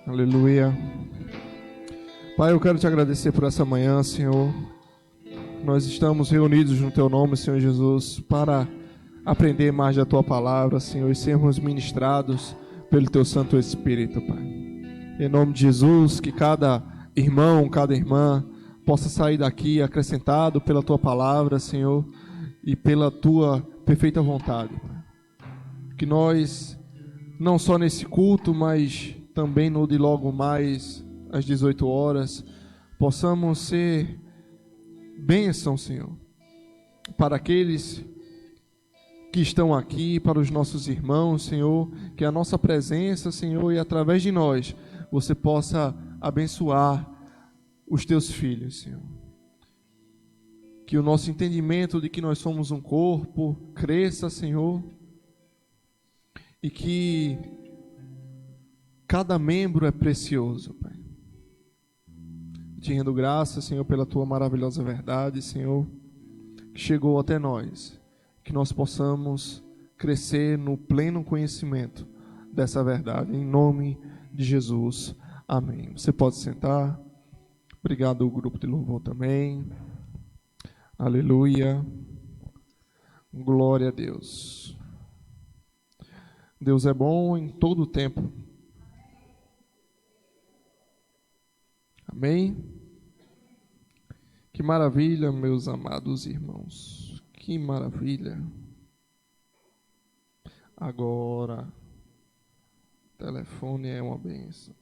Aleluia. Pai, eu quero te agradecer por essa manhã, Senhor. Nós estamos reunidos no Teu nome, Senhor Jesus, para aprender mais da Tua palavra, Senhor, e sermos ministrados pelo Teu Santo Espírito, Pai. Em nome de Jesus, que cada irmão, cada irmã possa sair daqui acrescentado pela Tua palavra, Senhor, e pela Tua perfeita vontade, Pai. Que nós, não só nesse culto, mas também no de logo mais às 18 horas, possamos ser bênção, Senhor, para aqueles que estão aqui, para os nossos irmãos, Senhor, que a nossa presença, Senhor, e através de nós, você possa abençoar os teus filhos, Senhor. Que o nosso entendimento de que nós somos um corpo cresça, Senhor, e que cada membro é precioso, Pai. Te rendo graças, Senhor, pela Tua maravilhosa verdade, Senhor, que chegou até nós. Que nós possamos crescer no pleno conhecimento dessa verdade. Em nome de Jesus. Amém. Você pode sentar. Obrigado ao grupo de louvor também. Aleluia. Glória a Deus. Deus é bom em todo o tempo. Amém? Que maravilha, meus amados irmãos. Que maravilha. Agora, o telefone é uma bênção.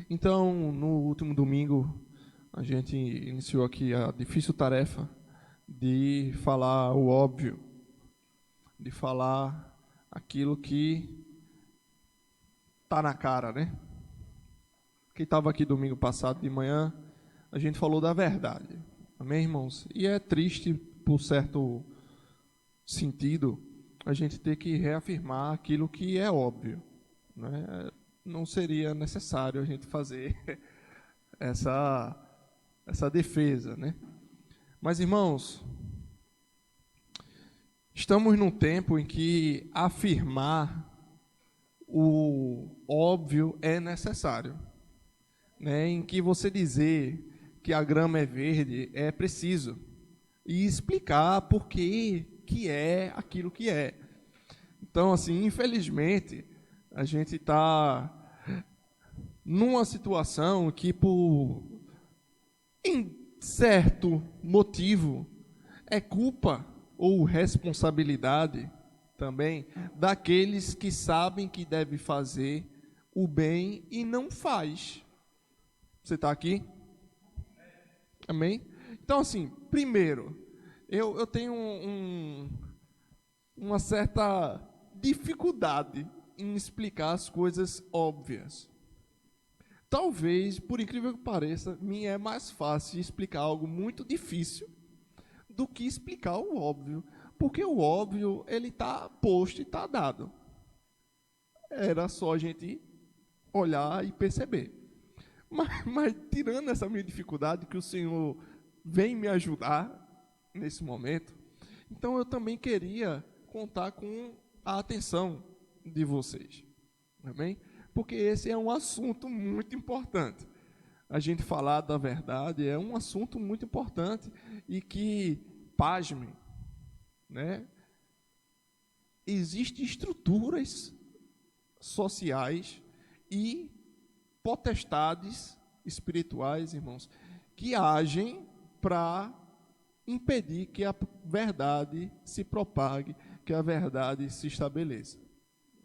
Então, no último domingo, a gente iniciou aqui a difícil tarefa de falar o óbvio, de falar aquilo que está na cara, né? Quem estava aqui domingo passado de manhã, a gente falou da verdade. Amém, irmãos? E é triste, por certo sentido, a gente ter que reafirmar aquilo que é óbvio, né? Não seria necessário a gente fazer essa defesa, né? Mas, irmãos, estamos num tempo em que afirmar o óbvio é necessário, né? Em que você dizer que a grama é verde é preciso e explicar por que é aquilo que é. Então, assim, infelizmente, a gente está numa situação que, por em certo motivo, é culpa ou responsabilidade também daqueles que sabem que deve fazer o bem e não faz. Você está aqui? Amém? Então, assim, primeiro, eu tenho uma certa dificuldade em explicar as coisas óbvias. Talvez, por incrível que pareça, me é mais fácil explicar algo muito difícil do que explicar o óbvio. Porque o óbvio, ele está posto e está dado. Era só a gente olhar e perceber. Mas tirando essa minha dificuldade, que o Senhor vem me ajudar nesse momento, então eu também queria contar com a atenção de vocês. Amém? Porque esse é um assunto muito importante. A gente falar da verdade é um assunto muito importante e que, pasmem, né? Existem estruturas sociais e potestades espirituais, irmãos, que agem para impedir que a verdade se propague, que a verdade se estabeleça.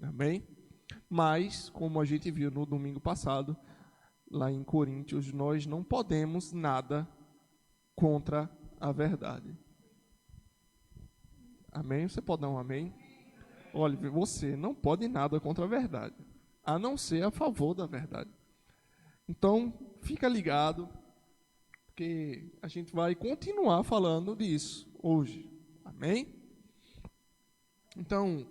Amém? Mas, como a gente viu no domingo passado, lá em Coríntios, nós não podemos nada contra a verdade. Amém? Você pode dar um amém? Olha, você não pode nada contra a verdade, a não ser a favor da verdade. Então, fica ligado, porque a gente vai continuar falando disso hoje. Amém? Então,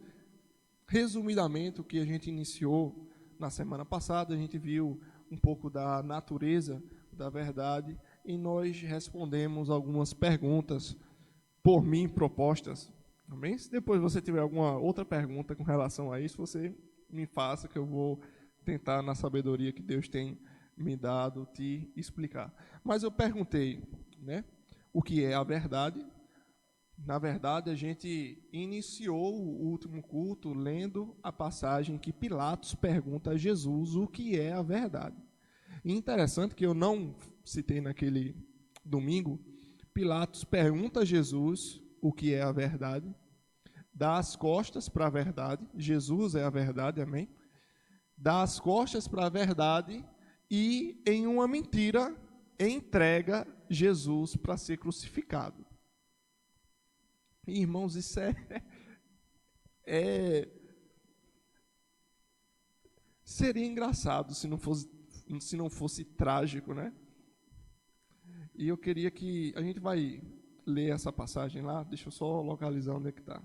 resumidamente, o que a gente iniciou na semana passada, a gente viu um pouco da natureza da verdade e nós respondemos algumas perguntas por mim propostas. Amém? Se depois você tiver alguma outra pergunta com relação a isso, você me faça, que eu vou tentar, na sabedoria que Deus tem me dado, te explicar. Mas eu perguntei, né, o que é a verdade. Na verdade, a gente iniciou o último culto lendo a passagem que Pilatos pergunta a Jesus o que é a verdade. E interessante que eu não citei naquele domingo, Pilatos pergunta a Jesus o que é a verdade, dá as costas para a verdade, Jesus é a verdade, amém? Dá as costas para a verdade e, em uma mentira, entrega Jesus para ser crucificado. Irmãos, isso seria engraçado se não fosse trágico, né? E eu queria que a gente vai ler essa passagem lá. Deixa eu só localizar onde é que está.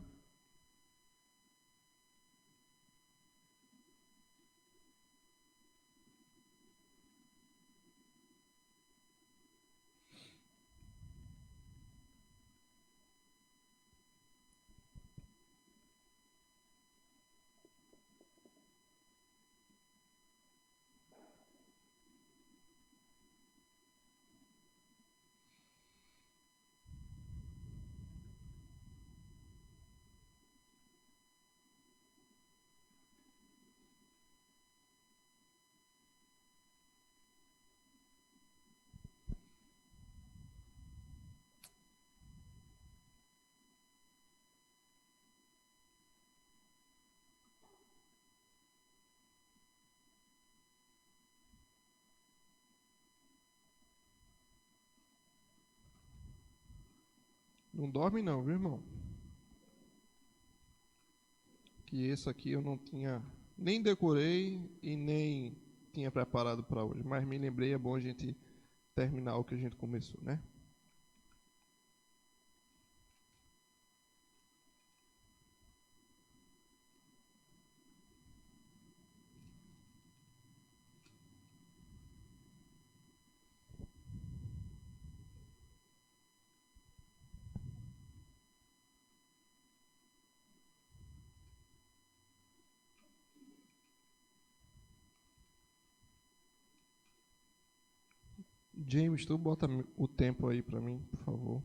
Não dorme não, viu, irmão? Que esse aqui eu não tinha, nem decorei e nem tinha preparado para hoje. Mas me lembrei, é bom a gente terminar o que a gente começou, né? James, tu bota o tempo aí para mim, por favor.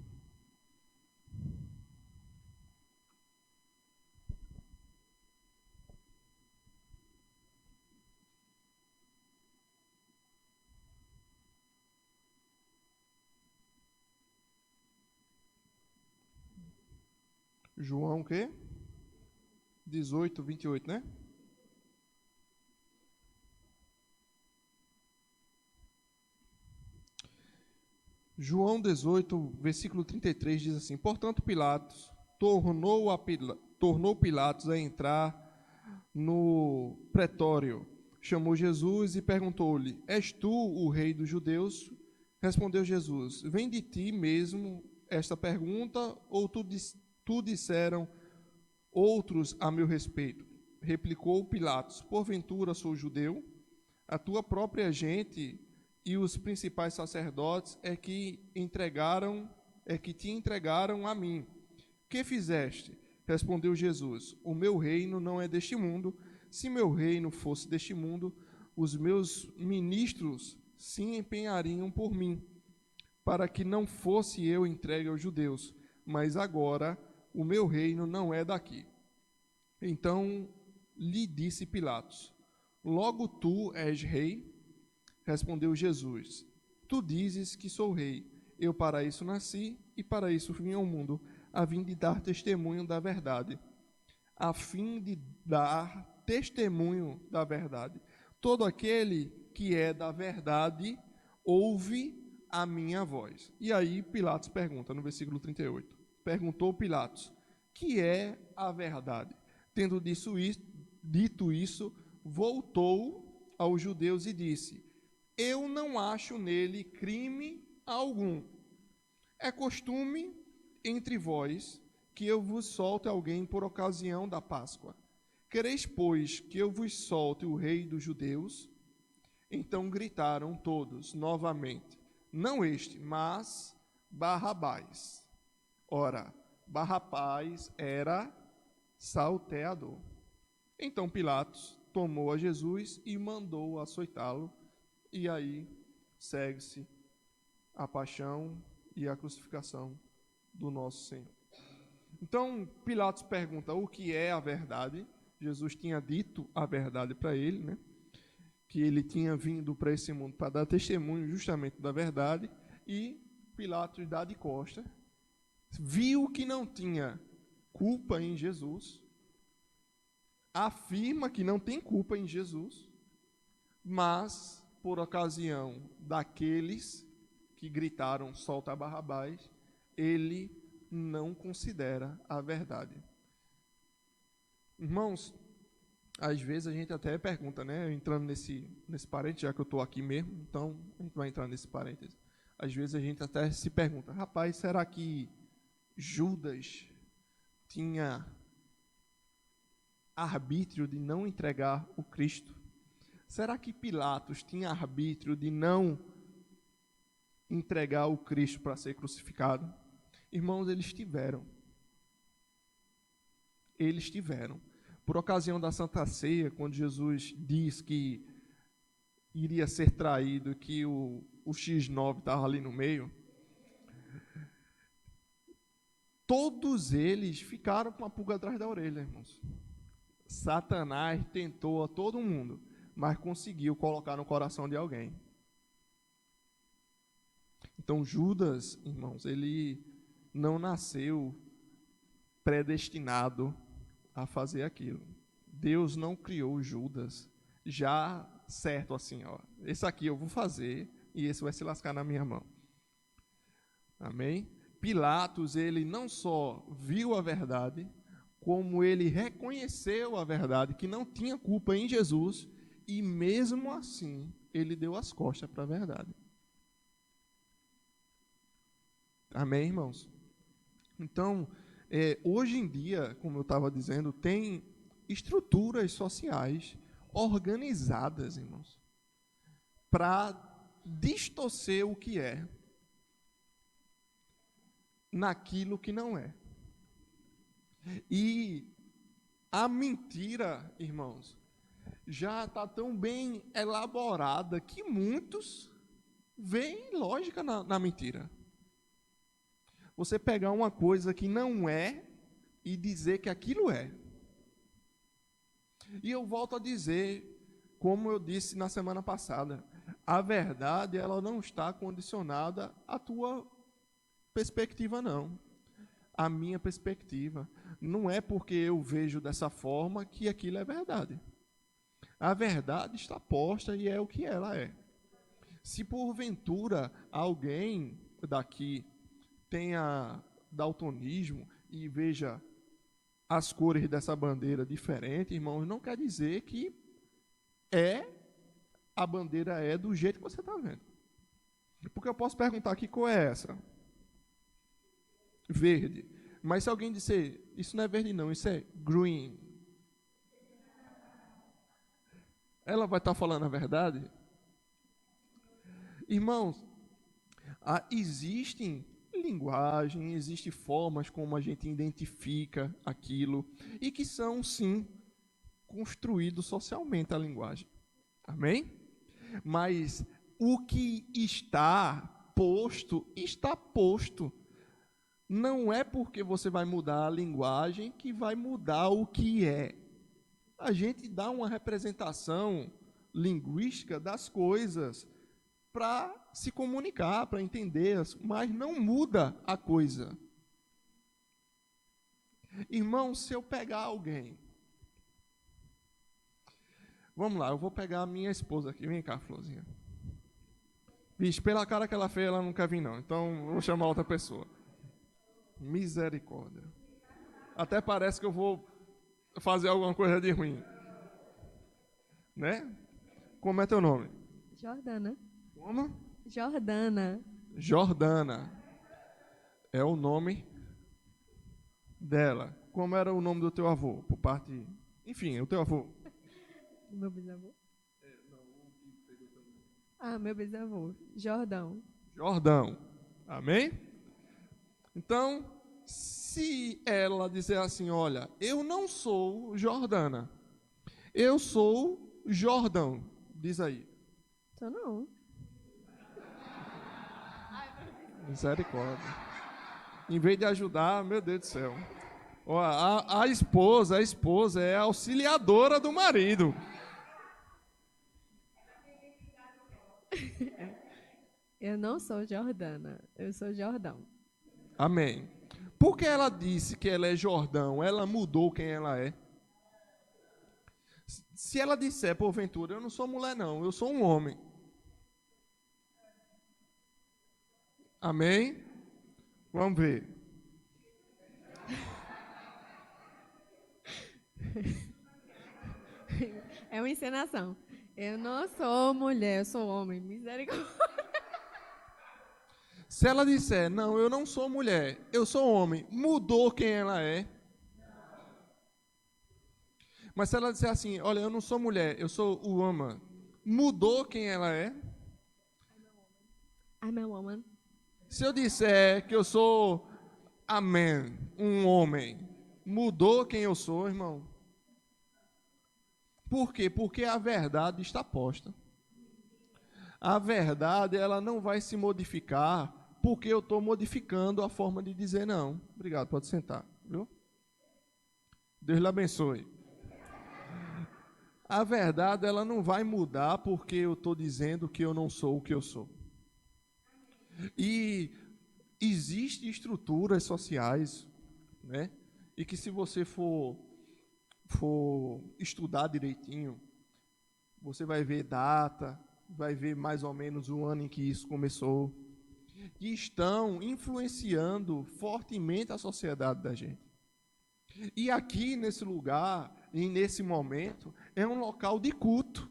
João o quê? 18, 28, né? João 18, versículo 33 diz assim: Portanto, Pilatos tornou Pilatos a entrar no pretório, chamou Jesus e perguntou-lhe: És tu o rei dos judeus? Respondeu Jesus: Vem de ti mesmo esta pergunta, ou tu disseram outros a meu respeito? Replicou Pilatos: Porventura sou judeu? A tua própria gente e os principais sacerdotes é que te entregaram a mim. Que fizeste? Respondeu Jesus: O meu reino não é deste mundo. Se meu reino fosse deste mundo, os meus ministros se empenhariam por mim, para que não fosse eu entregue aos judeus. Mas agora o meu reino não é daqui. Então lhe disse Pilatos: Logo tu és rei? Respondeu Jesus: Tu dizes que sou rei. Eu para isso nasci e para isso vim ao mundo, a fim de dar testemunho da verdade. A fim de dar testemunho da verdade. Todo aquele que é da verdade ouve a minha voz. E aí Pilatos pergunta, no versículo 38. Perguntou Pilatos: Que é a verdade? Tendo dito isso, voltou aos judeus e disse: Eu não acho nele crime algum. É costume entre vós que eu vos solte alguém por ocasião da Páscoa. Quereis, pois, que eu vos solte o rei dos judeus? Então gritaram todos novamente: Não este, mas Barrabás. Ora, Barrabás era salteador. Então Pilatos tomou a Jesus e mandou açoitá-lo. E aí segue-se a paixão e a crucificação do nosso Senhor. Então, Pilatos pergunta o que é a verdade. Jesus tinha dito a verdade para ele, né? Que ele tinha vindo para esse mundo para dar testemunho justamente da verdade. E Pilatos dá de costa, viu que não tinha culpa em Jesus, afirma que não tem culpa em Jesus, mas, por ocasião daqueles que gritaram solta Barrabás, ele não considera a verdade. Irmãos, às vezes a gente até pergunta, né? Entrando nesse parênteses, já que eu estou aqui mesmo, então a gente vai entrar nesse parênteses. Às vezes a gente até se pergunta, rapaz, será que Judas tinha arbítrio de não entregar o Cristo? Será que Pilatos tinha arbítrio de não entregar o Cristo para ser crucificado? Irmãos, eles tiveram. Eles tiveram. Por ocasião da Santa Ceia, quando Jesus diz que iria ser traído, que o X9 estava ali no meio, todos eles ficaram com a pulga atrás da orelha, irmãos. Satanás tentou a todo mundo, mas conseguiu colocar no coração de alguém. Então Judas, irmãos, ele não nasceu predestinado a fazer aquilo. Deus não criou Judas já certo assim, ó. Esse aqui eu vou fazer e esse vai se lascar na minha mão. Amém? Pilatos, ele não só viu a verdade, como ele reconheceu a verdade, que não tinha culpa em Jesus, e mesmo assim, ele deu as costas para a verdade. Amém, irmãos? Então, hoje em dia, como eu estava dizendo, tem estruturas sociais organizadas, irmãos, para distorcer o que é naquilo que não é. E a mentira, irmãos, já está tão bem elaborada que muitos veem lógica na mentira. Você pegar uma coisa que não é e dizer que aquilo é. E eu volto a dizer, como eu disse na semana passada, a verdade, ela não está condicionada à tua perspectiva, não. A minha perspectiva. Não é porque eu vejo dessa forma que aquilo é verdade. A verdade está posta e é o que ela é. Se porventura alguém daqui tenha daltonismo e veja as cores dessa bandeira diferentes, irmãos, não quer dizer que a bandeira é do jeito que você está vendo. Porque eu posso perguntar aqui qual é essa? Verde. Mas se alguém disser, isso não é verde não, isso é green, ela vai estar falando a verdade? Irmãos, existem linguagem, existem formas como a gente identifica aquilo e que são, sim, construídos socialmente a linguagem. Amém? Mas o que está posto, está posto. Não é porque você vai mudar a linguagem que vai mudar o que é. A gente dá uma representação linguística das coisas para se comunicar, para entender, mas não muda a coisa. Irmão, se eu pegar alguém... Vamos lá, eu vou pegar a minha esposa aqui. Vem cá, Florzinha. Vixe, pela cara que ela fez, ela não quer vir, não. Então, eu vou chamar outra pessoa. Misericórdia. Até parece que eu vou fazer alguma coisa de ruim. Né? Como é teu nome? Jordana. Como? Jordana. Jordana. É o nome dela. Como era o nome do teu avô? Por parte... Enfim, o teu avô. Meu bisavô? Meu bisavô. Jordão. Jordão. Amém? Então, se ela dizer assim, olha, eu não sou Jordana, Eu sou Jordão. Diz aí. Sou não. Misericórdia. Em vez de ajudar, meu Deus do céu. Ó, a esposa é a auxiliadora do marido. Eu não sou Jordana. Eu sou Jordão. Amém. Porque ela disse que ela é Jordão, ela mudou quem ela é. Se ela disser, porventura, eu não sou mulher não, eu sou um homem. Amém? Vamos ver. É uma encenação. Eu não sou mulher, eu sou homem. Misericórdia. Se ela disser, não, eu não sou mulher, eu sou homem, mudou quem ela é. Mas se ela disser assim, olha, eu não sou mulher, eu sou woman, mudou quem ela é. I'm a woman. Se eu disser que eu sou a man, um homem, mudou quem eu sou, irmão? Por quê? Porque a verdade está posta. A verdade, ela não vai se modificar porque eu estou modificando a forma de dizer não. Obrigado, pode sentar, viu? Deus lhe abençoe. A verdade, ela não vai mudar porque eu estou dizendo que eu não sou o que eu sou. E existem estruturas sociais, né? E que se você for estudar direitinho, você vai ver data, vai ver mais ou menos o ano em que isso começou, que estão influenciando fortemente a sociedade da gente. E aqui nesse lugar, e nesse momento, é um local de culto,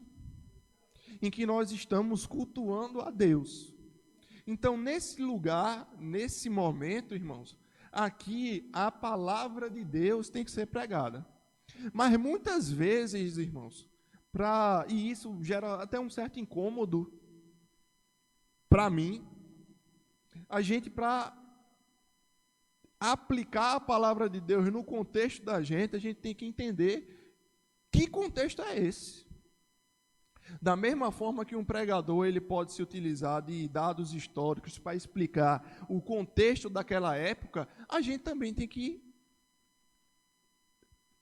em que nós estamos cultuando a Deus. Então, nesse lugar, nesse momento, irmãos, aqui a palavra de Deus tem que ser pregada. Mas muitas vezes, irmãos, e isso gera até um certo incômodo para mim, a gente, para aplicar a palavra de Deus no contexto da gente, a gente tem que entender que contexto é esse. Da mesma forma que um pregador ele pode se utilizar de dados históricos para explicar o contexto daquela época, a gente também tem que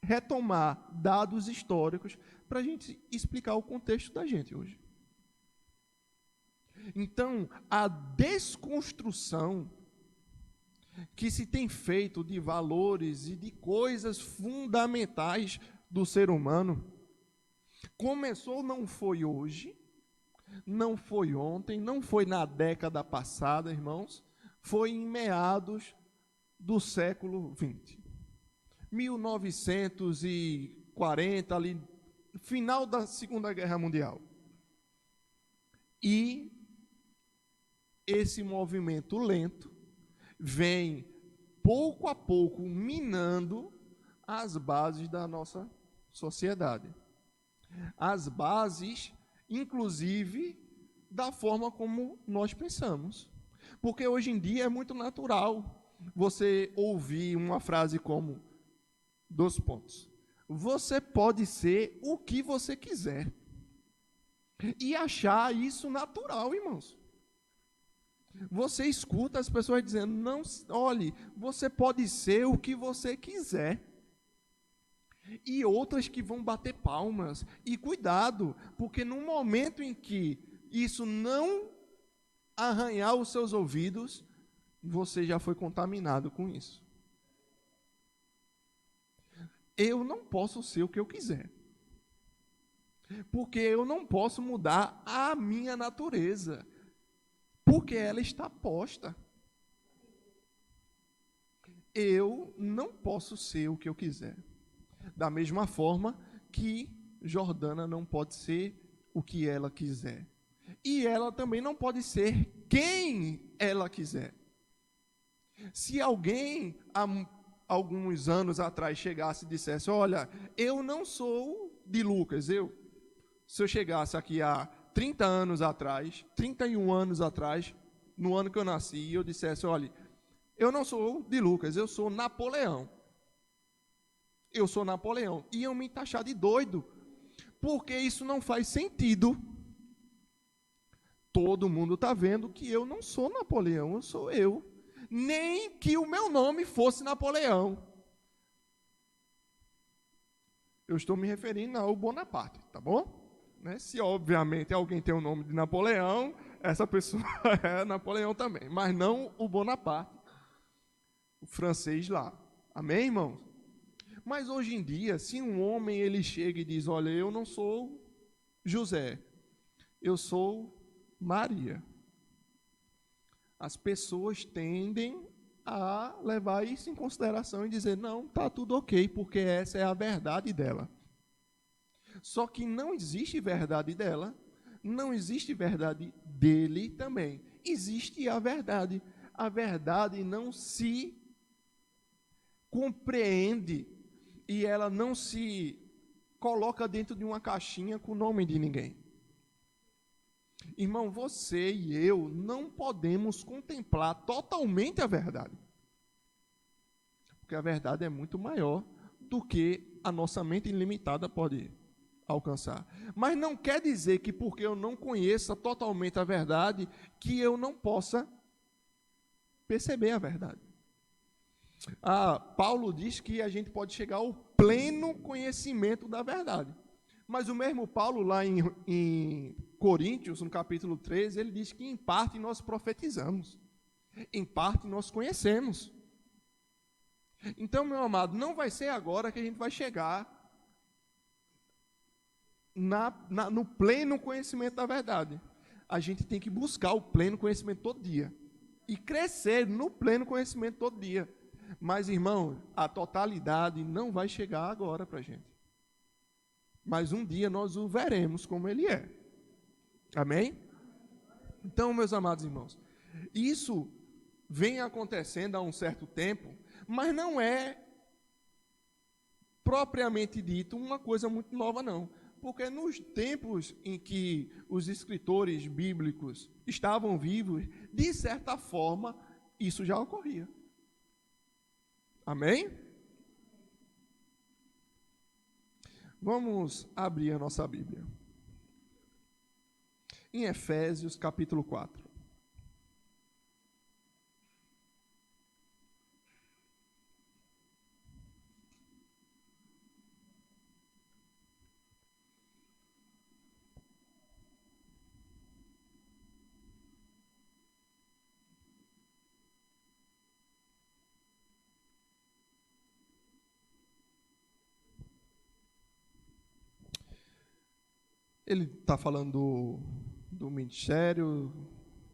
retomar dados históricos para a gente explicar o contexto da gente hoje. Então, a desconstrução que se tem feito de valores e de coisas fundamentais do ser humano começou, não foi hoje, não foi ontem, não foi na década passada, irmãos, foi em meados do século XX. 1940, ali, final da Segunda Guerra Mundial. E esse movimento lento vem, pouco a pouco, minando as bases da nossa sociedade. As bases, inclusive, da forma como nós pensamos. Porque hoje em dia é muito natural você ouvir uma frase como, você pode ser o que você quiser. E achar isso natural, irmãos. Você escuta as pessoas dizendo, não, olhe, você pode ser o que você quiser. E outras que vão bater palmas. E cuidado, porque no momento em que isso não arranhar os seus ouvidos, você já foi contaminado com isso. Eu não posso ser o que eu quiser. Porque eu não posso mudar a minha natureza. Porque ela está posta. Eu não posso ser o que eu quiser. Da mesma forma que Jordana não pode ser o que ela quiser. E ela também não pode ser quem ela quiser. Se alguém, há alguns anos atrás, chegasse e dissesse, olha, eu não sou de Lucas, se eu chegasse aqui há 30 anos atrás, 31 anos atrás, no ano que eu nasci, e eu dissesse, olha, eu não sou de Lucas, eu sou Napoleão. Eu sou Napoleão. Iam me taxar de doido. Porque isso não faz sentido. Todo mundo está vendo que eu não sou Napoleão, eu sou eu. Nem que o meu nome fosse Napoleão. Eu estou me referindo ao Bonaparte, tá bom? Né? Se, obviamente, alguém tem o nome de Napoleão, essa pessoa é Napoleão também. Mas não o Bonaparte, o francês lá. Amém, irmãos? Mas hoje em dia, se um homem ele chega e diz, olha, eu não sou José, eu sou Maria. As pessoas tendem a levar isso em consideração e dizer, não, está tudo ok, porque essa é a verdade dela. Só que não existe verdade dela, não existe verdade dele também. Existe a verdade. A verdade não se compreende e ela não se coloca dentro de uma caixinha com o nome de ninguém. Irmão, você e eu não podemos contemplar totalmente a verdade. Porque a verdade é muito maior do que a nossa mente ilimitada pode alcançar. Mas não quer dizer que porque eu não conheça totalmente a verdade, que eu não possa perceber a verdade. Paulo diz que a gente pode chegar ao pleno conhecimento da verdade. Mas o mesmo Paulo, lá em Coríntios, no capítulo 13, ele diz que em parte nós profetizamos, em parte nós conhecemos. Então, meu amado, não vai ser agora que a gente vai chegar no pleno conhecimento da verdade. A gente tem que buscar o pleno conhecimento todo dia. E crescer no pleno conhecimento todo dia. Mas, irmão, a totalidade não vai chegar agora para a gente. Mas um dia nós o veremos como ele é. Amém? Então, meus amados irmãos, isso vem acontecendo há um certo tempo, mas não é propriamente dito uma coisa muito nova, não. Porque nos tempos em que os escritores bíblicos estavam vivos, de certa forma, isso já ocorria. Amém? Vamos abrir a nossa Bíblia. Em Efésios, capítulo 4. Ele está falando do ministério,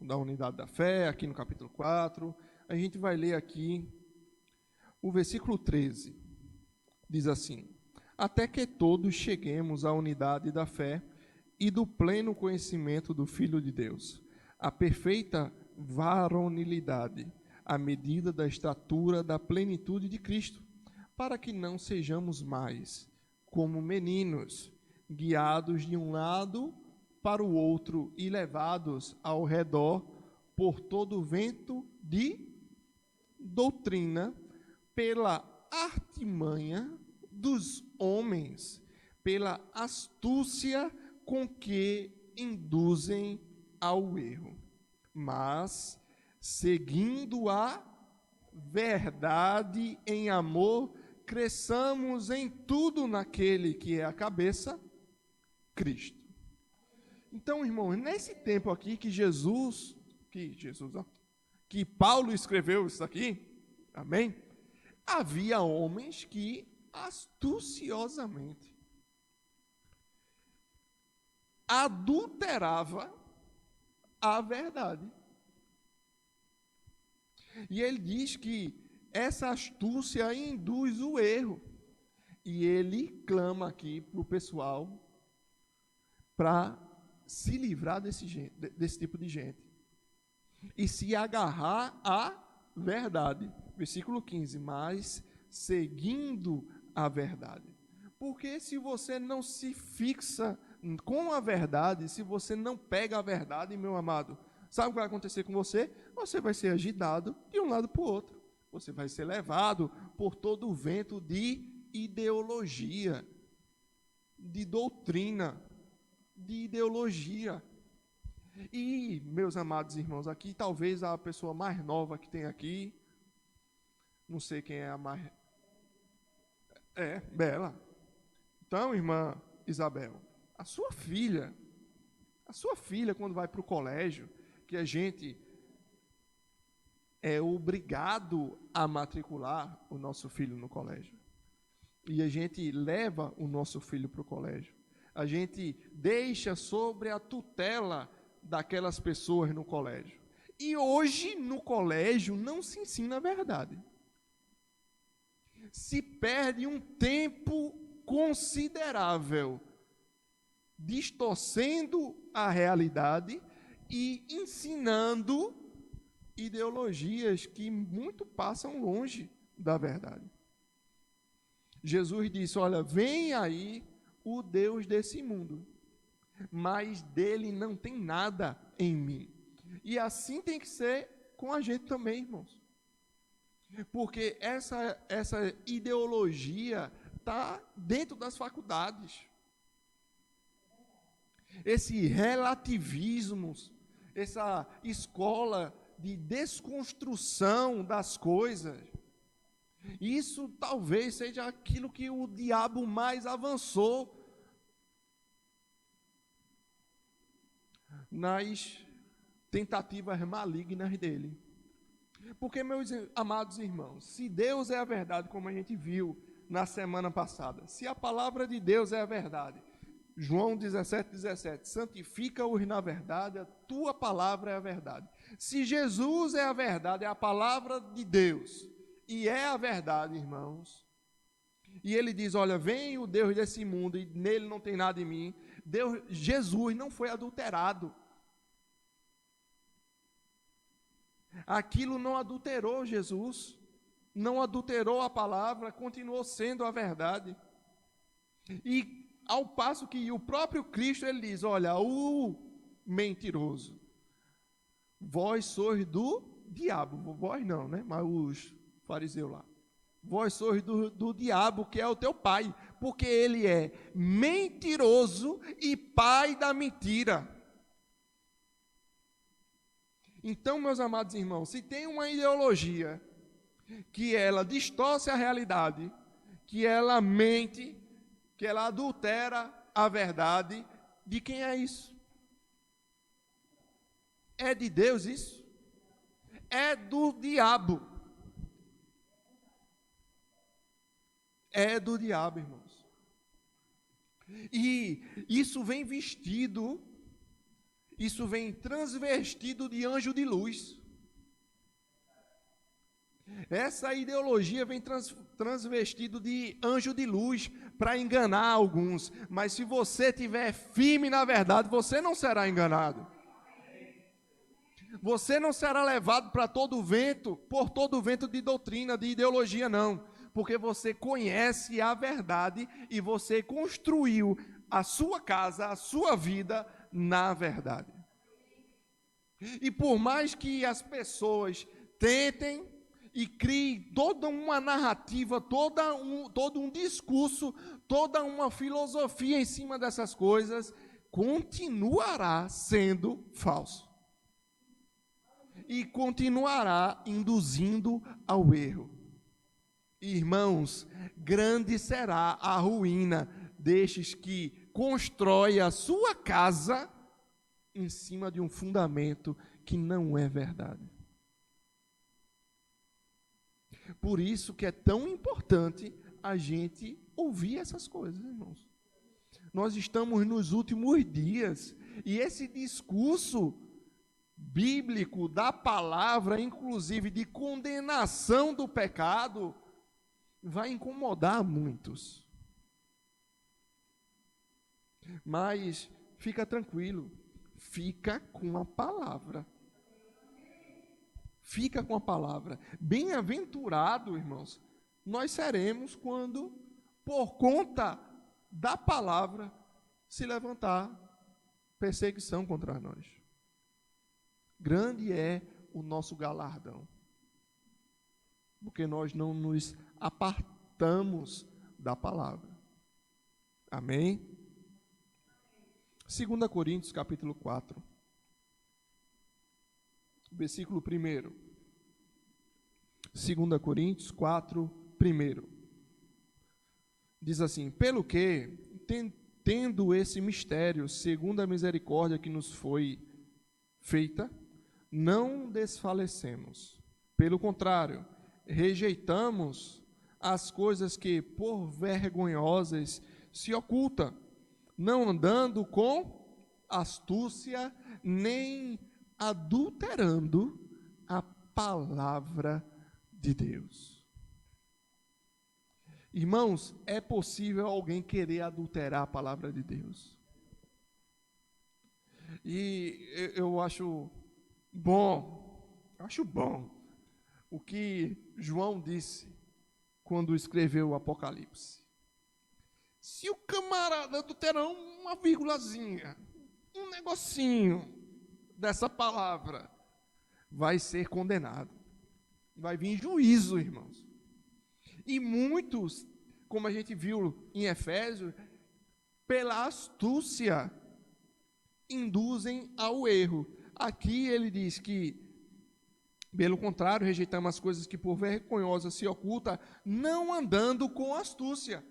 da unidade da fé, aqui no capítulo 4. A gente vai ler aqui o versículo 13. Diz assim: até que todos cheguemos à unidade da fé e do pleno conhecimento do Filho de Deus, a perfeita varonilidade, à medida da estatura da plenitude de Cristo, para que não sejamos mais como meninos, guiados de um lado para o outro e levados ao redor por todo o vento de doutrina, pela artimanha dos homens, pela astúcia com que induzem ao erro. Mas, seguindo a verdade em amor, cresçamos em tudo naquele que é a cabeça, Cristo. Então, irmão, nesse tempo aqui que Paulo escreveu isso aqui, amém? Havia homens que astuciosamente adulterava a verdade. E ele diz que essa astúcia induz o erro. E ele clama aqui para o pessoal para se livrar desse tipo de gente e se agarrar à verdade. Versículo 15, mas seguindo a verdade. Porque se você não se fixa com a verdade, se você não pega a verdade, meu amado, sabe o que vai acontecer com você? Você vai ser agitado de um lado para o outro. Você vai ser levado por todo o vento de ideologia. de doutrina, de ideologia. E, meus amados irmãos, aqui talvez a pessoa mais nova que tem aqui, não sei quem é a mais... Bela. Então, irmã Isabel, a sua filha, quando vai para o colégio, que a gente é obrigado a matricular o nosso filho no colégio, e a gente leva o nosso filho para o colégio, a gente deixa sobre a tutela daquelas pessoas no colégio. E hoje, no colégio, não se ensina a verdade. Se perde um tempo considerável distorcendo a realidade e ensinando ideologias que muito passam longe da verdade. Jesus disse: olha, vem aí o Deus desse mundo, mas dele não tem nada em mim. E assim tem que ser com a gente também, irmãos. Porque essa ideologia está dentro das faculdades. Esse relativismo, essa escola de desconstrução das coisas, isso talvez seja aquilo que o diabo mais avançou nas tentativas malignas dele. Porque, meus amados irmãos, se Deus é a verdade, como a gente viu na semana passada, se a palavra de Deus é a verdade, João 17:17, santifica-os na verdade, a tua palavra é a verdade. Se Jesus é a verdade, é a palavra de Deus, e é a verdade, irmãos, e ele diz, olha, vem o Deus desse mundo, e nele não tem nada em mim, Jesus não foi adulterado. Aquilo não adulterou Jesus, não adulterou a palavra, continuou sendo a verdade. E ao passo que o próprio Cristo, ele diz, olha, o mentiroso, vós sois do diabo, vós não, né? Mas os fariseus lá, vós sois do diabo, que é o teu pai, porque ele é mentiroso e pai da mentira. Então, meus amados irmãos, se tem uma ideologia que ela distorce a realidade, que ela mente, que ela adultera a verdade, de quem é isso? É de Deus isso? É do diabo. É do diabo, irmãos. E isso vem vestido, isso vem transvestido de anjo de luz. Essa ideologia vem transvestido de anjo de luz para enganar alguns. Mas se você estiver firme na verdade, você não será enganado. Você não será levado para todo vento, por todo vento de doutrina, de ideologia, não. Porque você conhece a verdade e você construiu a sua casa, a sua vida na verdade. E por mais que as pessoas tentem e criem toda uma narrativa, todo um discurso, toda uma filosofia em cima dessas coisas, continuará sendo falso. E continuará induzindo ao erro. Irmãos, grande será a ruína destes que constroem a sua casa em cima de um fundamento que não é verdade. Por isso que é tão importante a gente ouvir essas coisas, irmãos. Nós estamos nos últimos dias e esse discurso bíblico da palavra, inclusive de condenação do pecado, vai incomodar muitos. Mas fica tranquilo, fica com a palavra. Fica com a palavra. Bem-aventurado, irmãos, nós seremos quando, por conta da palavra, se levantar perseguição contra nós. Grande é o nosso galardão, porque nós não nos apartamos da palavra. Amém? 2 Coríntios, capítulo 4, versículo 1. 2 Coríntios 4, 1. Diz assim: pelo que, tendo esse mistério, segundo a misericórdia que nos foi feita, não desfalecemos. Pelo contrário, rejeitamos as coisas que por vergonhosas se ocultam, não andando com astúcia, nem adulterando a palavra de Deus. Irmãos, é possível alguém querer adulterar a palavra de Deus. E eu acho bom o que João disse quando escreveu o Apocalipse. Se o camarada adulterar uma vírgulazinha, um negocinho dessa palavra, vai ser condenado. Vai vir juízo, irmãos. E muitos, como a gente viu em Efésios, pela astúcia, induzem ao erro. Aqui ele diz que, pelo contrário, rejeitamos as coisas que por vergonhosas se ocultam, não andando com astúcia,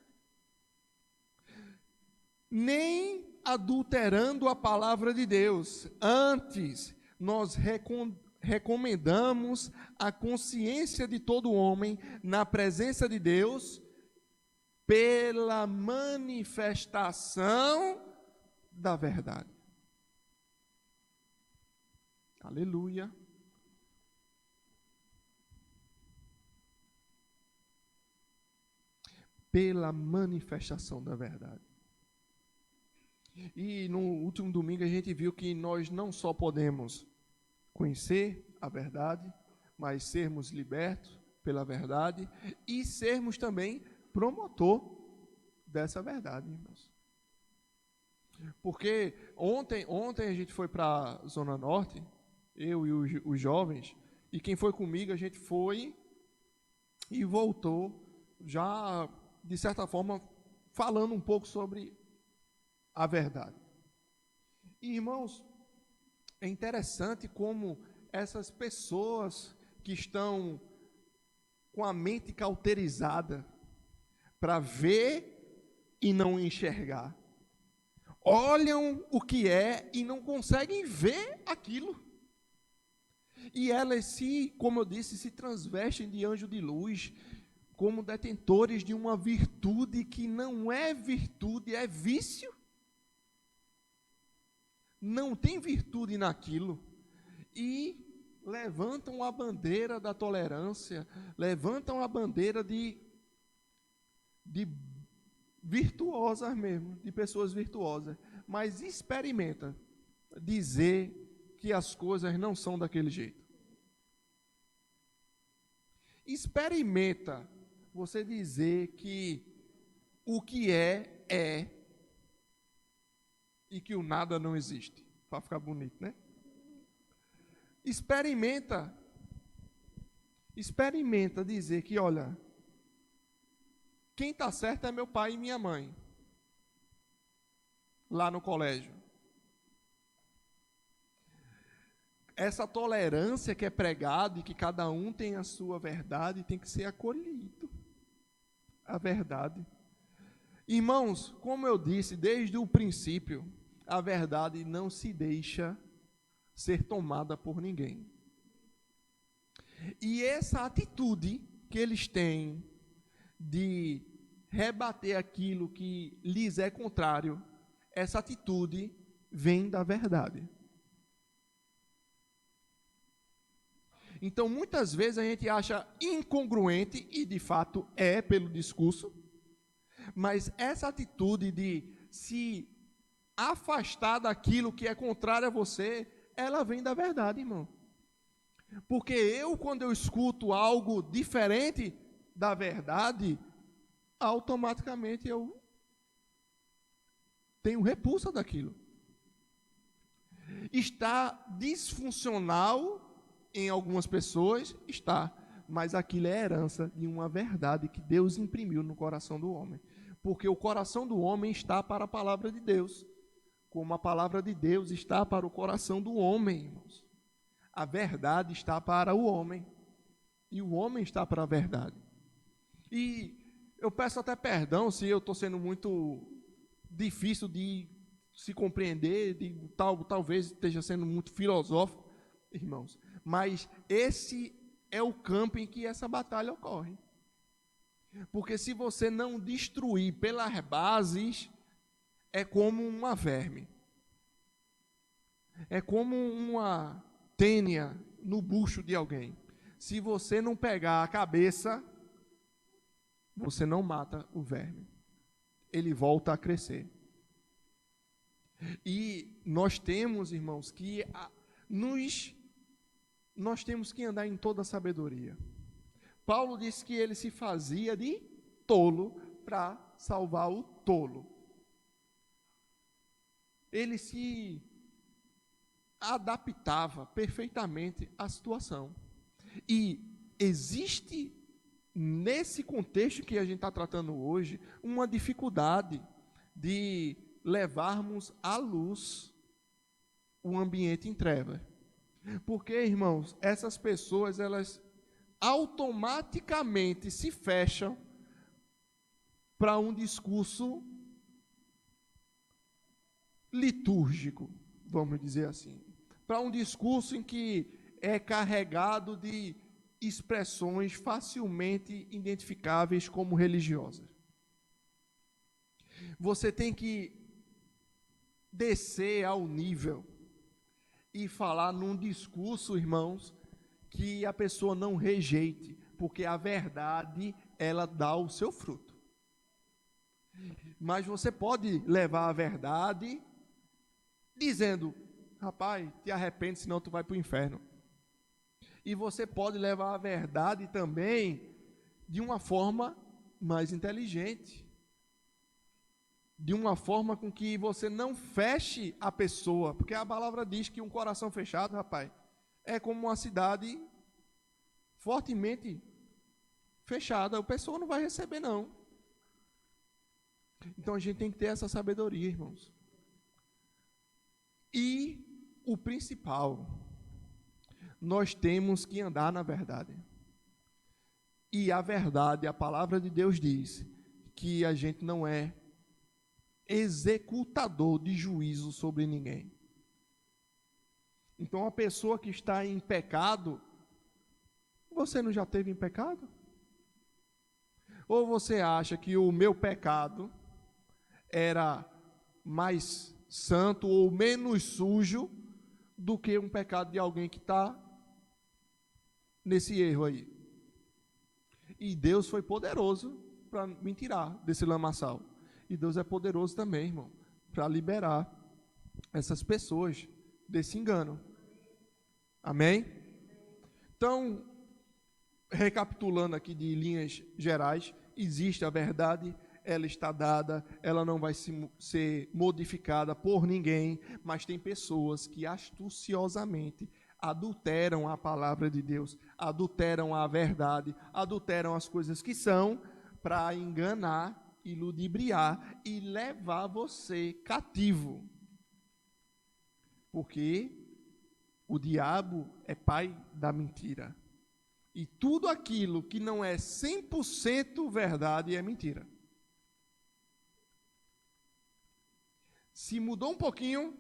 nem adulterando a palavra de Deus. Antes, nós recomendamos a consciência de todo homem na presença de Deus pela manifestação da verdade. Aleluia. Pela manifestação da verdade. E no último domingo a gente viu que nós não só podemos conhecer a verdade, mas sermos libertos pela verdade e sermos também promotor dessa verdade, irmãos. Porque ontem a gente foi para a Zona Norte, eu e os jovens, e quem foi comigo, a gente foi e voltou, já, de certa forma, falando um pouco sobre a verdade. E, irmãos, é interessante como essas pessoas que estão com a mente cauterizada para ver e não enxergar, olham o que é e não conseguem ver aquilo. E elas como eu disse, se transvestem de anjo de luz, como detentores de uma virtude que não é virtude, é vício. Não tem virtude naquilo. E levantam a bandeira da tolerância, levantam a bandeira de virtuosas mesmo, de pessoas virtuosas. Mas experimenta dizer que as coisas não são daquele jeito. Experimenta você dizer que o que é e que o nada não existe, para ficar bonito, né? Experimenta dizer que, olha, quem está certo é meu pai e minha mãe, lá no colégio. Essa tolerância que é pregada e que cada um tem a sua verdade, tem que ser acolhido. A verdade. Irmãos, como eu disse desde o princípio, a verdade não se deixa ser tomada por ninguém. E essa atitude que eles têm de rebater aquilo que lhes é contrário, essa atitude vem da verdade. Então, muitas vezes a gente acha incongruente, e de fato é pelo discurso, mas essa atitude de se afastar daquilo que é contrário a você, ela vem da verdade, irmão. Porque quando eu escuto algo diferente da verdade, automaticamente eu tenho repulsa daquilo. Está disfuncional em algumas pessoas, está, mas aquilo é herança de uma verdade que Deus imprimiu no coração do homem. Porque o coração do homem está para a palavra de Deus. como a palavra de Deus está para o coração do homem, irmãos. A verdade está para o homem, e o homem está para a verdade. E eu peço até perdão se eu estou sendo muito difícil de se compreender, talvez esteja sendo muito filosófico, irmãos, mas esse é o campo em que essa batalha ocorre. Porque se você não destruir pelas bases, é como uma verme. É como uma tênia no bucho de alguém. Se você não pegar a cabeça, você não mata o verme. Ele volta a crescer. E nós temos, irmãos, que nós temos que andar em toda a sabedoria. Paulo disse que ele se fazia de tolo para salvar o tolo. Ele se adaptava perfeitamente à situação. E existe, nesse contexto que a gente está tratando hoje, uma dificuldade de levarmos à luz o ambiente em trevas. Porque, irmãos, essas pessoas, elas automaticamente se fecham para um discurso litúrgico, vamos dizer assim, para um discurso em que é carregado de expressões facilmente identificáveis como religiosas. Você tem que descer ao nível e falar num discurso, irmãos, que a pessoa não rejeite, porque a verdade, ela dá o seu fruto. Mas você pode levar a verdade dizendo, rapaz, te arrepende, senão tu vai para o inferno. E você pode levar a verdade também de uma forma mais inteligente, de uma forma com que você não feche a pessoa, porque a palavra diz que um coração fechado, rapaz, é como uma cidade fortemente fechada, a pessoa não vai receber não. Então a gente tem que ter essa sabedoria, irmãos. E o principal, nós temos que andar na verdade. E a verdade, a palavra de Deus diz que a gente não é executador de juízo sobre ninguém. Então a pessoa que está em pecado, você não já esteve em pecado? Ou você acha que o meu pecado era mais santo ou menos sujo do que um pecado de alguém que está nesse erro aí? E Deus foi poderoso para me tirar desse lamaçal. E Deus é poderoso também, irmão, para liberar essas pessoas desse engano. Amém? Então, recapitulando aqui de linhas gerais, existe a verdade, ela está dada, ela não vai ser modificada por ninguém, mas tem pessoas que astuciosamente adulteram a palavra de Deus, adulteram a verdade, adulteram as coisas que são, para enganar e ludibriar e levar você cativo. Porque o diabo é pai da mentira. E tudo aquilo que não é 100% verdade é mentira. Se mudou um pouquinho,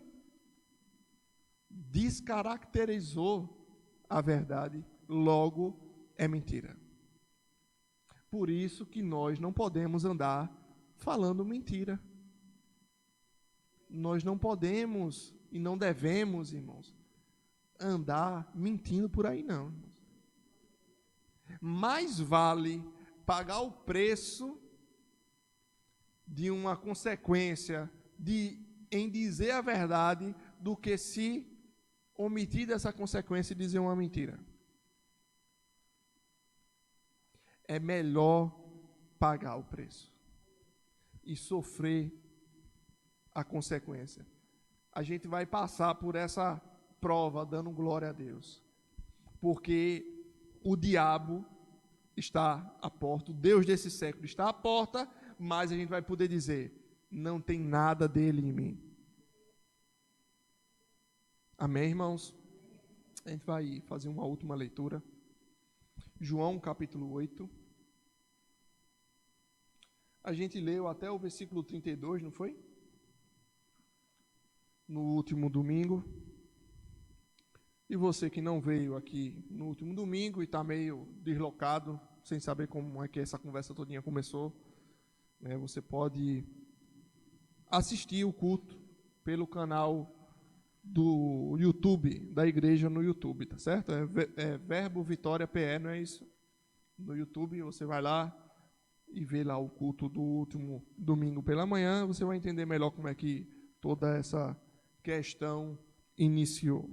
descaracterizou a verdade, logo é mentira. Por isso que nós não podemos andar falando mentira. Nós não podemos e não devemos, irmãos, andar mentindo por aí não. Mais vale pagar o preço de uma consequência em dizer a verdade do que se omitir dessa consequência e dizer uma mentira. É melhor pagar o preço e sofrer a consequência. A gente vai passar por essa prova dando glória a Deus, porque o diabo está à porta, o Deus desse século está à porta, mas a gente vai poder dizer, não tem nada dele em mim. Amém, irmãos? A gente vai fazer uma última leitura. João, capítulo 8. A gente leu até o versículo 32, não foi? No último domingo. E você que não veio aqui no último domingo e está meio deslocado, sem saber como é que essa conversa todinha começou, né, você pode assistir o culto pelo canal do YouTube, da igreja no YouTube, tá certo? É Verbo Vitória PE, não é isso? No YouTube, você vai lá e vê lá o culto do último domingo pela manhã, você vai entender melhor como é que toda essa questão iniciou.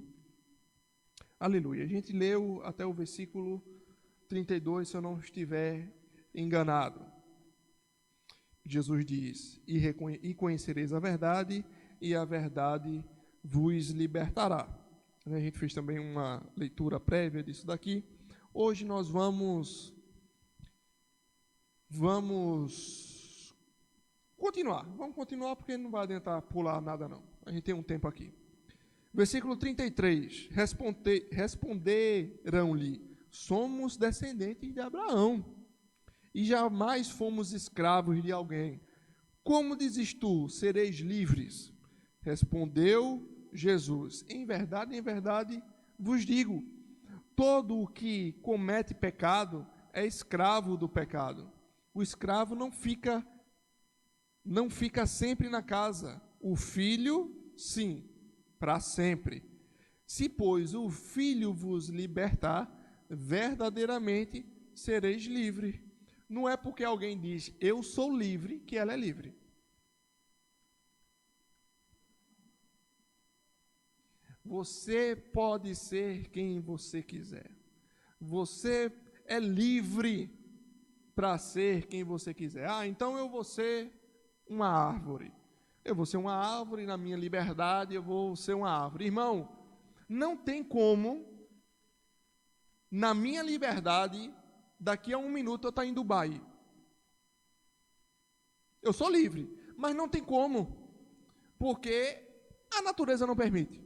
Aleluia. A gente leu até o versículo 32, se eu não estiver enganado. Jesus diz, e conhecereis a verdade, e a verdade vos libertará. A gente fez também uma leitura prévia disso daqui. Hoje nós vamos continuar. Vamos continuar porque não vai adiantar pular nada não. A gente tem um tempo aqui. Versículo 33. Responderam-lhe, somos descendentes de Abraão, e jamais fomos escravos de alguém. Como dizes tu, sereis livres? Respondeu Jesus, em verdade vos digo, todo o que comete pecado é escravo do pecado. O escravo não fica sempre na casa, o filho, sim, para sempre. Se, pois, o filho vos libertar, verdadeiramente sereis livre. Não é porque alguém diz, eu sou livre, que ela é livre. Você pode ser quem você quiser. Você é livre para ser quem você quiser. Então eu vou ser uma árvore. Eu vou ser uma árvore na minha liberdade, eu vou ser uma árvore. Irmão, não tem como, na minha liberdade, daqui a 1 minuto eu estar em Dubai. Eu sou livre, mas não tem como, porque a natureza não permite.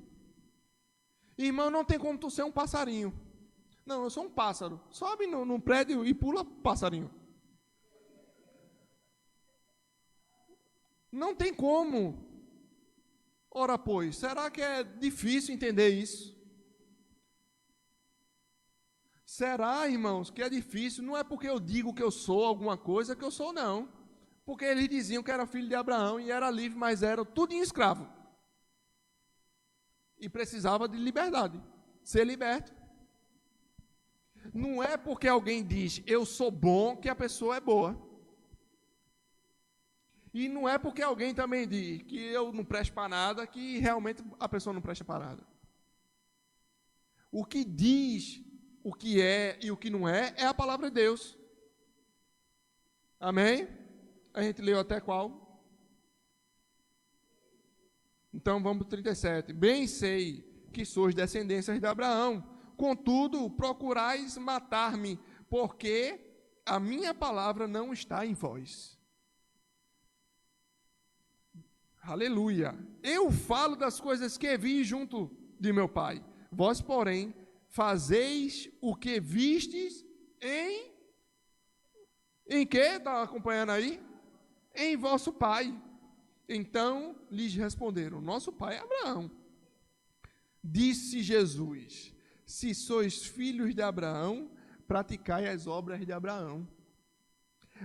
Irmão, não tem como tu ser um passarinho. Não, eu sou um pássaro. Sobe no prédio e pula passarinho. Não tem como. Ora, pois, será que é difícil entender isso? Será, irmãos, que é difícil? Não é porque eu digo que eu sou alguma coisa que eu sou, não. Porque eles diziam que era filho de Abraão e era livre, mas era tudo em escravo. E precisava de liberdade, ser liberto. Não é porque alguém diz, eu sou bom, que a pessoa é boa. E não é porque alguém também diz que eu não presto para nada, que realmente a pessoa não presta para nada. O que diz o que é e o que não é a palavra de Deus. Amém? A gente leu até qual? Então vamos para o 37. Bem sei que sois descendências de Abraão, contudo procurais matar-me, porque a minha palavra não está em vós. Aleluia. Eu falo das coisas que vi junto de meu Pai. Vós, porém, fazeis o que vistes em que? Está acompanhando aí? Em vosso pai. Então lhes responderam, nosso pai é Abraão. Disse Jesus, se sois filhos de Abraão, praticai as obras de Abraão.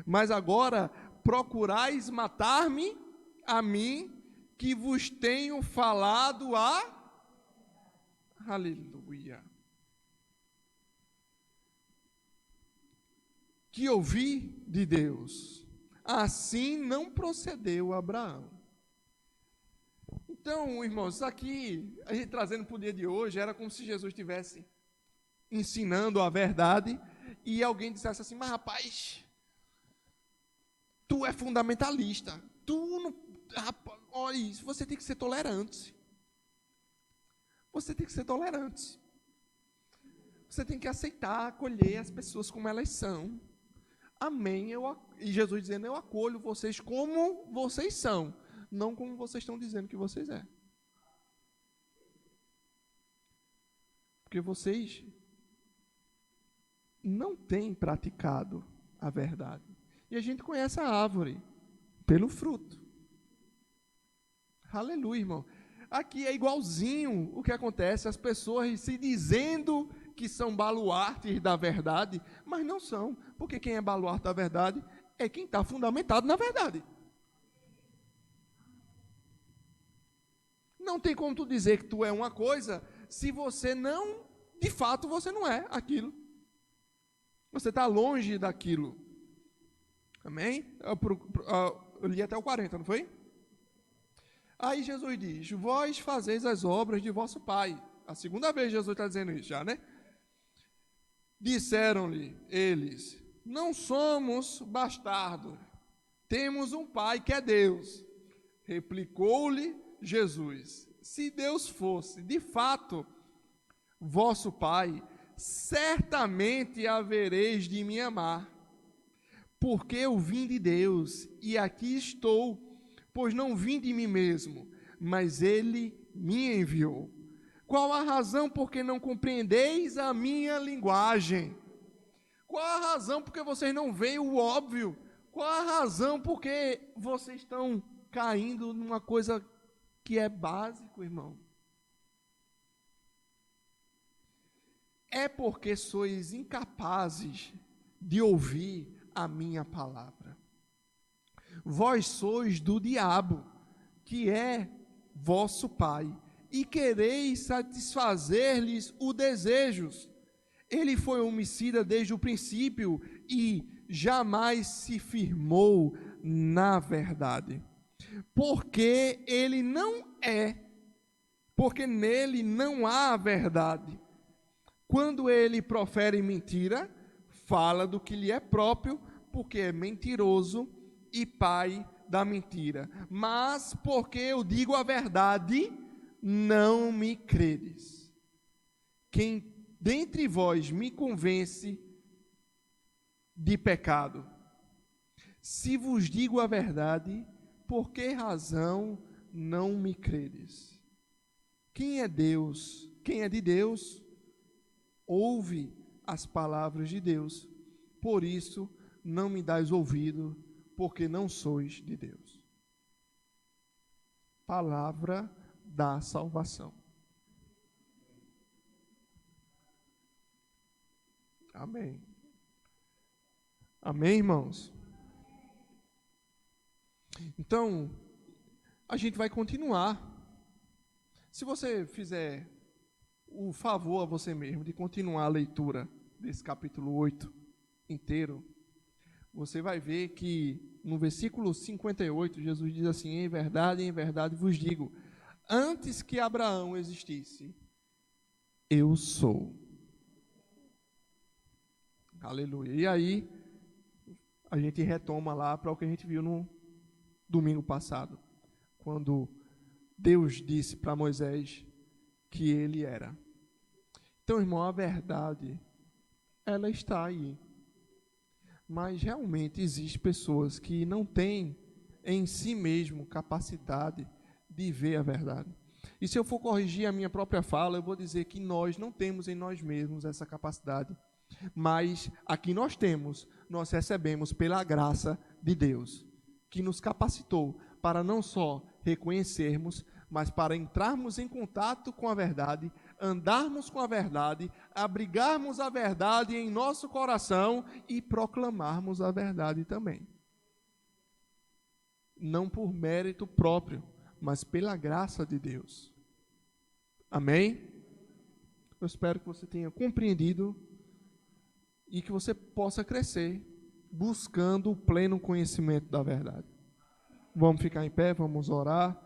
Mas agora procurais matar-me, a mim, que vos tenho falado Aleluia. Que ouvi de Deus. Assim não procedeu Abraão. Então, irmãos, isso aqui, a gente trazendo para o dia de hoje, era como se Jesus estivesse ensinando a verdade e alguém dissesse assim, mas rapaz, tu é fundamentalista, tu não, rapaz, olha isso, você tem que ser tolerante. Você tem que ser tolerante. Você tem que aceitar, acolher as pessoas como elas são. Amém. E Jesus dizendo, eu acolho vocês como vocês são, não como vocês estão dizendo que vocês é. Porque vocês não têm praticado a verdade. E a gente conhece a árvore pelo fruto. Aleluia, irmão. Aqui é igualzinho o que acontece, as pessoas se dizendo que são baluartes da verdade, mas não são, porque quem é baluarte da verdade é quem está fundamentado na verdade. Não tem como tu dizer que tu é uma coisa, se você não, de fato, você não é aquilo. Você está longe daquilo. Amém? Eu li até o 40, não foi? Aí Jesus diz, vós fazeis as obras de vosso pai. A segunda vez Jesus está dizendo isso já, né? Disseram-lhe eles, não somos bastardos, temos um pai que é Deus. Replicou-lhe Jesus, se Deus fosse de fato vosso pai, certamente havereis de me amar, porque eu vim de Deus e aqui estou, pois não vim de mim mesmo, mas ele me enviou. Qual a razão por que não compreendeis a minha linguagem? Qual a razão por que vocês não veem o óbvio? Qual a razão por que vocês estão caindo numa coisa que é básico, irmão? É porque sois incapazes de ouvir a minha palavra. Vós sois do diabo, que é vosso pai, e quereis satisfazer-lhes os desejos. Ele foi homicida desde o princípio e jamais se firmou na verdade. Porque ele não é, porque nele não há verdade. Quando ele profere mentira, fala do que lhe é próprio, porque é mentiroso e pai da mentira. Mas porque eu digo a verdade, não me credes. Quem dentre vós me convence de pecado? Se vos digo a verdade, por que razão não me credes? Quem é Deus? Quem é de Deus? Ouve as palavras de Deus. Por isso, não me dais ouvido, porque não sois de Deus. Palavra da salvação. Amém. Amém, irmãos? Então, a gente vai continuar. Se você fizer o favor a você mesmo de continuar a leitura desse capítulo 8 inteiro, você vai ver que no versículo 58, Jesus diz assim, em verdade vos digo, antes que Abraão existisse, eu sou. Aleluia. E aí, a gente retoma lá para o que a gente viu no domingo passado, quando Deus disse para Moisés que ele era. Então, irmão, a verdade, ela está aí. Mas realmente existem pessoas que não têm em si mesmo capacidade de ver a verdade. E se eu for corrigir a minha própria fala, eu vou dizer que nós não temos em nós mesmos essa capacidade. Mas aqui nós temos, nós recebemos pela graça de Deus, que nos capacitou para não só reconhecermos, mas para entrarmos em contato com a verdade, andarmos com a verdade, abrigarmos a verdade em nosso coração e proclamarmos a verdade também. Não por mérito próprio, mas pela graça de Deus. Amém? Eu espero que você tenha compreendido e que você possa crescer buscando o pleno conhecimento da verdade. Vamos ficar em pé, vamos orar.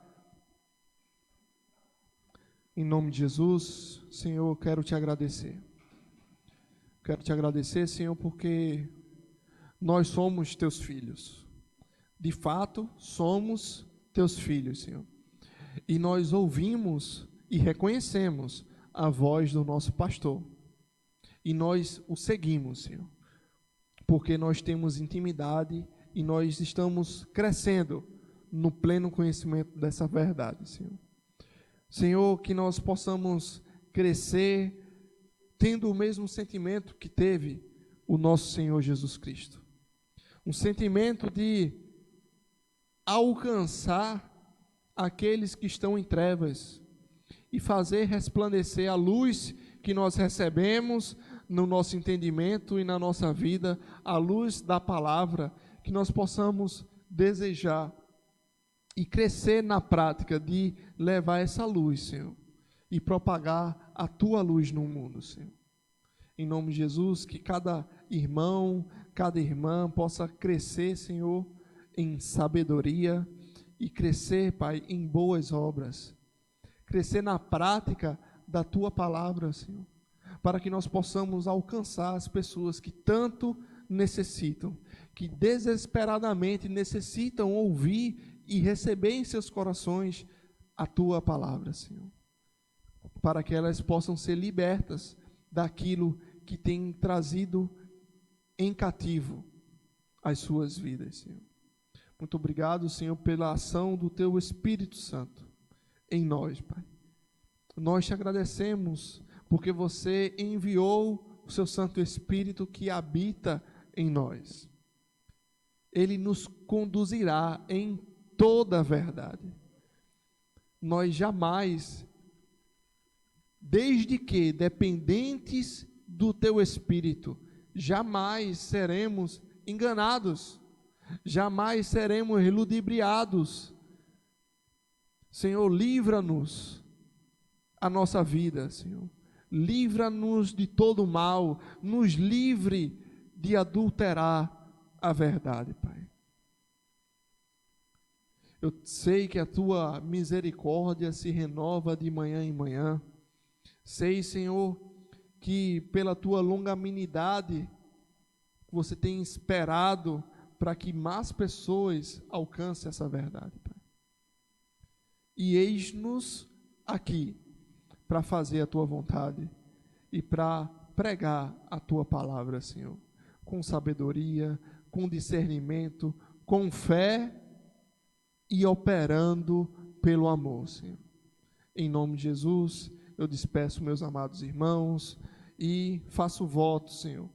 Em nome de Jesus, Senhor, eu quero te agradecer. Quero te agradecer, Senhor, porque nós somos teus filhos. De fato, somos teus filhos, Senhor. E nós ouvimos e reconhecemos a voz do nosso pastor. E nós o seguimos, Senhor. Porque nós temos intimidade e nós estamos crescendo no pleno conhecimento dessa verdade, Senhor. Senhor, que nós possamos crescer tendo o mesmo sentimento que teve o nosso Senhor Jesus Cristo. Um sentimento de alcançar aqueles que estão em trevas e fazer resplandecer a luz que nós recebemos no nosso entendimento e na nossa vida, a luz da palavra, que nós possamos desejar e crescer na prática de levar essa luz, Senhor, e propagar a Tua luz no mundo, Senhor. Em nome de Jesus, que cada irmão, cada irmã possa crescer, Senhor, em sabedoria e crescer, Pai, em boas obras. Crescer na prática da Tua palavra, Senhor, para que nós possamos alcançar as pessoas que tanto necessitam, que desesperadamente necessitam ouvir e receber em seus corações a Tua palavra, Senhor, para que elas possam ser libertas daquilo que tem trazido em cativo as suas vidas, Senhor. Muito obrigado, Senhor, pela ação do Teu Espírito Santo em nós, Pai. Nós te agradecemos porque você enviou o Seu Santo Espírito que habita em nós. Ele nos conduzirá em toda a verdade. Nós jamais, desde que dependentes do Teu Espírito, jamais seremos enganados, jamais seremos ludibriados. Senhor, livra-nos a nossa vida, Senhor. Livra-nos de todo mal, nos livre de adulterar a verdade, Pai. Eu sei que a Tua misericórdia se renova de manhã em manhã. Sei, Senhor, que pela Tua longanimidade você tem esperado para que mais pessoas alcancem essa verdade, Pai. E eis-nos aqui para fazer a Tua vontade e para pregar a Tua palavra, Senhor, com sabedoria, com discernimento, com fé e operando pelo amor, Senhor. Em nome de Jesus, eu despeço meus amados irmãos e faço voto, Senhor,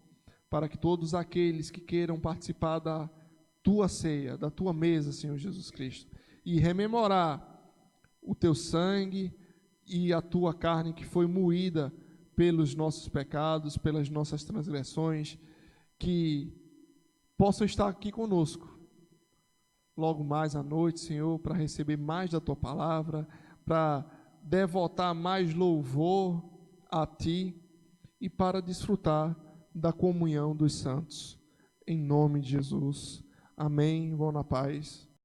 para que todos aqueles que queiram participar da Tua ceia, da Tua mesa, Senhor Jesus Cristo, e rememorar o Teu sangue e a Tua carne que foi moída pelos nossos pecados, pelas nossas transgressões, que possam estar aqui conosco logo mais à noite, Senhor, para receber mais da Tua palavra, para devotar mais louvor a Ti e para desfrutar da comunhão dos santos. Em nome de Jesus. Amém. Vão na paz.